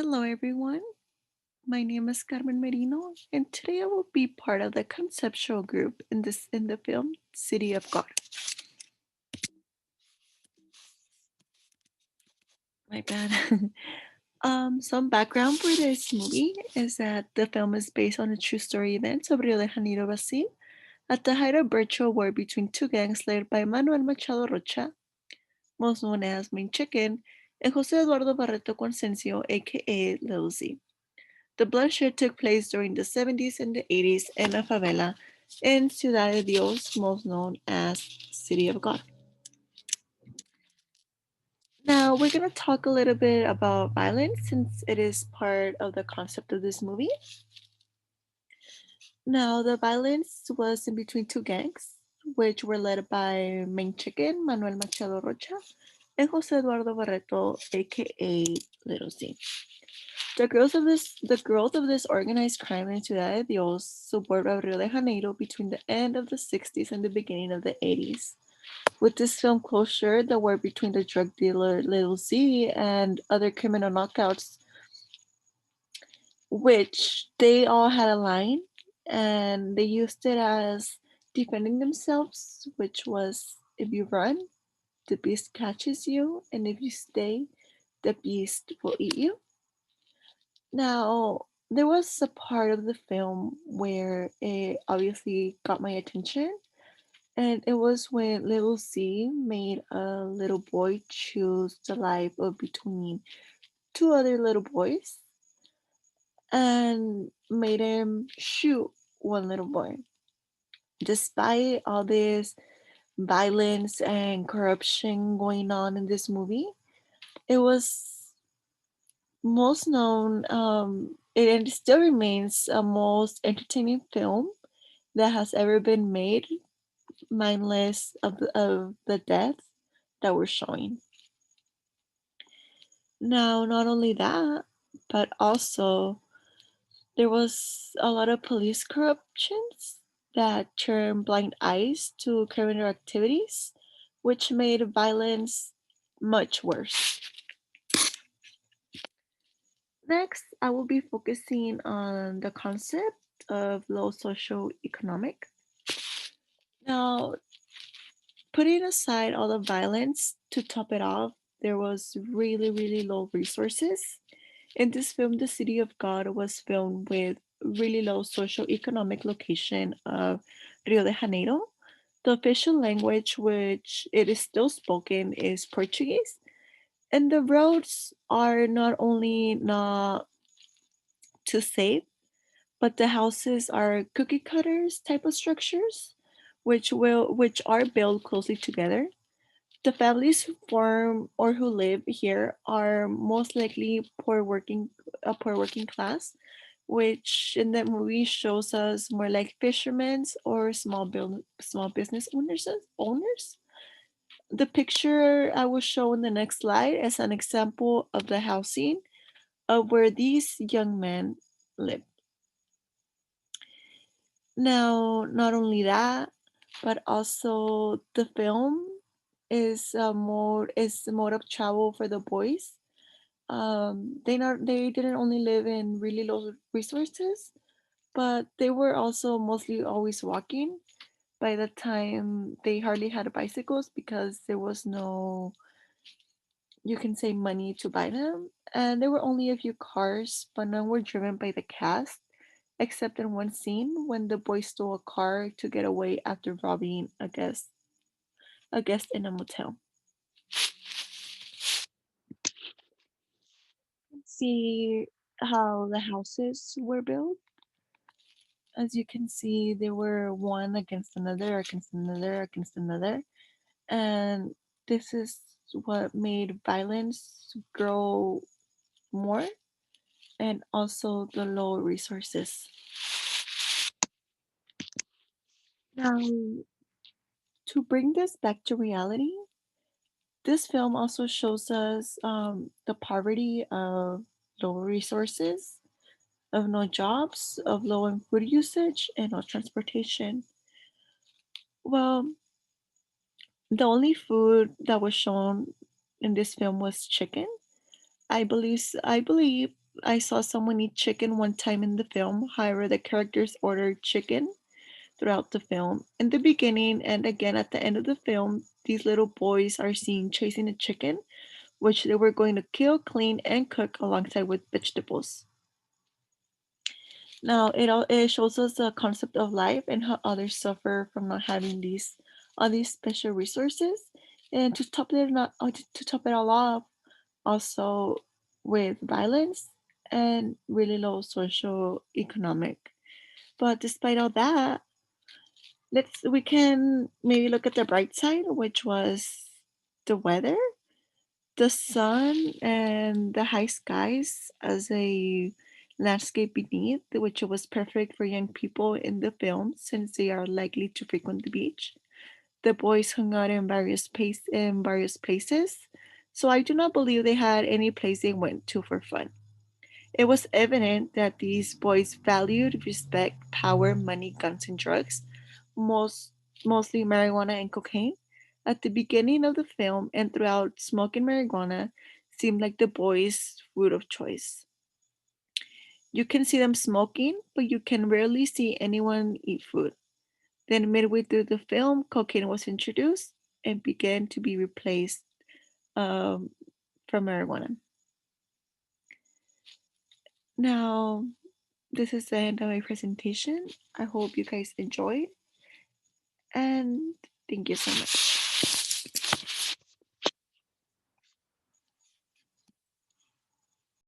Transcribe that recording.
Hello, everyone. My name is Carmen Merino, and today I will be part of the Conceptual group in the film City of God. My bad. Some background for this movie is that the film is based on a true story event of Rio de Janeiro, Brazil, at the height of virtual war between two gangs led by Manuel Machado Rocha, most known as Main Chicken, and Jose Eduardo Barreto Consencio, aka Lil Z. The bloodshed took place during the 70s and the 80s in a favela in Ciudad de Dios, most known as City of God. Now, we're going to talk a little bit about violence since it is part of the concept of this movie. Now, the violence was in between two gangs, which were led by Main Chicken, Manuel Machado Rocha, and Jose Eduardo Barreto, aka Little Z. The growth of this organized crime in Ciudad de Dios, suburb of Rio de Janeiro, between the end of the 60s and the beginning of the 80s. With this film closure, the war between the drug dealer Little Z and other criminal knockouts, which they all had a line and they used it as defending themselves, which was if you run, the beast catches you, and if you stay, the beast will eat you. Now, there was a part of the film where it obviously got my attention, and it was when Little C made a little boy choose the life of between two other little boys and made him shoot one little boy. Despite all this violence and corruption going on in this movie, it was most known, it still remains a most entertaining film that has ever been made, mindless of the deaths that we're showing. Now, not only that, but also there was a lot of police corruptions that turned blind eyes to criminal activities, which made violence much worse. Next, I will be focusing on the concept of low socioeconomic. Now, putting aside all the violence to top it off, there was really, really low resources. In this film, The City of God was filmed with really low socioeconomic location of Rio de Janeiro. The official language, which it is still spoken, is Portuguese. And the roads are not only not too safe, but the houses are cookie cutters type of structures, which are built closely together. The families who form or who live here are most likely poor working class, which in that movie shows us more like fishermen or small business owners. The picture I will show in the next slide is an example of the housing of where these young men live. Now, not only that, but also the film is a mode of travel for the boys. They didn't only live in really low resources, but they were also mostly always walking. By the time they hardly had bicycles because there was no, you can say, money to buy them, and there were only a few cars, but none were driven by the cast except in one scene when the boy stole a car to get away after robbing a guest in a motel. See how the houses were built. As you can see, they were one against another, against another, against another, and this is what made violence grow more, and also the low resources. Now, to bring this back to reality, this film also shows us the poverty of low resources, of no jobs, of low in food usage, and no transportation. Well, the only food that was shown in this film was chicken. I believe I saw someone eat chicken one time in the film. However, the characters ordered chicken throughout the film. In the beginning and again at the end of the film, these little boys are seen chasing a chicken, which they were going to kill, clean, and cook alongside with vegetables. Now, it shows us the concept of life and how others suffer from not having these all these special resources. And to top it all off, also with violence and really low social economic. But despite all that, we can maybe look at the bright side, which was the weather, the sun, and the high skies as a landscape beneath, which was perfect for young people in the film since they are likely to frequent the beach. The boys hung out in various places, so I do not believe they had any place they went to for fun. It was evident that these boys valued respect, power, money, guns, and drugs, most mostly marijuana and cocaine. At the beginning of the film and throughout, smoking marijuana seemed like the boys' food of choice. You can see them smoking, but you can rarely see anyone eat food. Then, midway through the film, cocaine was introduced and began to be replaced um, from marijuana. Now, this is the end of my presentation. I hope you guys enjoyed, and thank you so much.